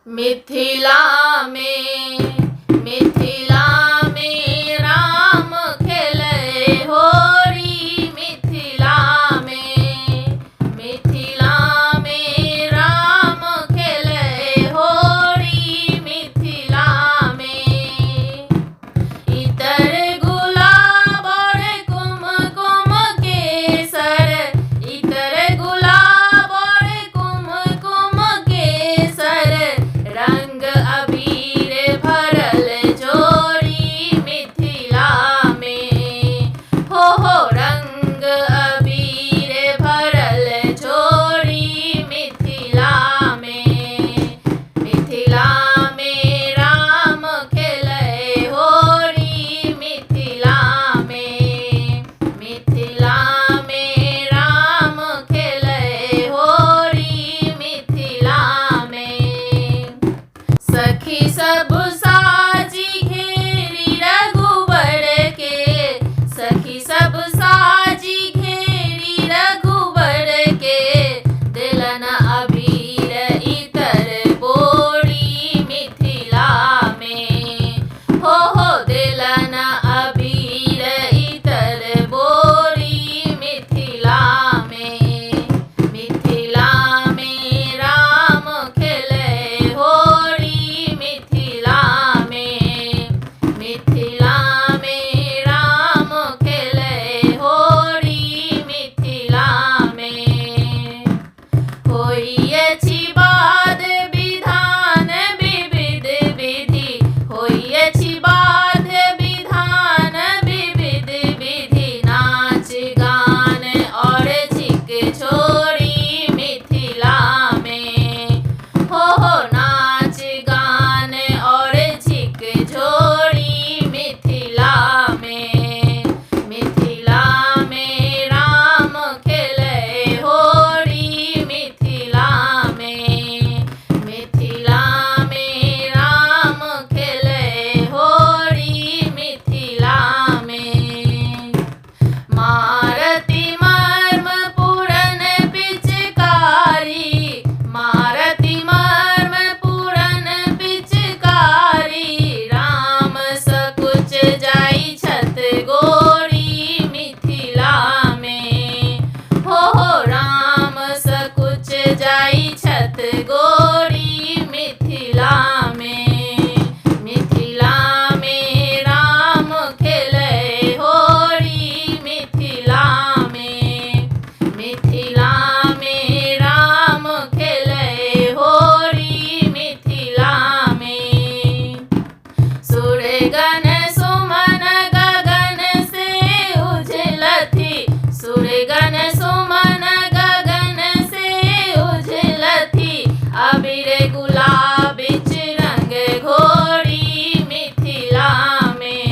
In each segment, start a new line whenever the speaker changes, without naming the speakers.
मिथिला में राम खेलै होरी। मिथिला में राम खेलै होरी। मिथिला में इतर गुलाब और कुमकुम केसर। इतर गुलाब और कुमकुम केसर। रंग अबीर भरल झोरी। मिथिला में हो रंग अबीर भरल झोरी। मिथिला में राम खेलै होरी। मिथिला में राम खेलै होरी। मिथिला में सखी सब साजी घेरी रघुबर के। सखी सब साजी घेरी रघुबर के। दिलन अबीर इतर बोरी। मिथिला में हो दिलन अबीर इतर बोरी। मिथिला में राम खेलै होरी। मिथिला में राम खेलै होरी। मिथिला में होइअछि बाध विधान विविध विधि। होइअछि बाध विधान विविध विधि। नाच गान और झिक छोरी। मिथिला में हो नाच गान और झिक झोरी। मिथिला में राम खेलै होरी। मिथिला में राम खेलै होरी। मिथिला में मारती मर्म पूरन पिचकारी। मारती मर्म पूरन पिचकारी। राम सकुच जाई छत गोरी। मिथिला में हो राम सकुच जाई छत गोरी। मिथिला में राम खेलै होरी। मिथिला में राम खेलै होरी। मिथिला में सुरगन सुमन गगन से उझलथि। सुरगन सुमन गगन से उझलथि। अबीर गुलाबिच रंग घोरी। मिथिला में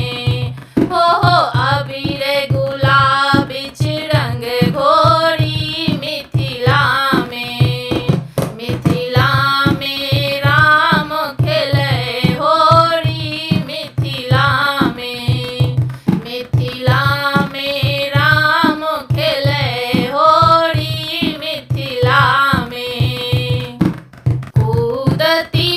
हो अबीर गुलाबिच रंग घोरी। मिथिला में राम खेलै होरी। मिथिला में राम खेलै होरी। मिथिला में कूदती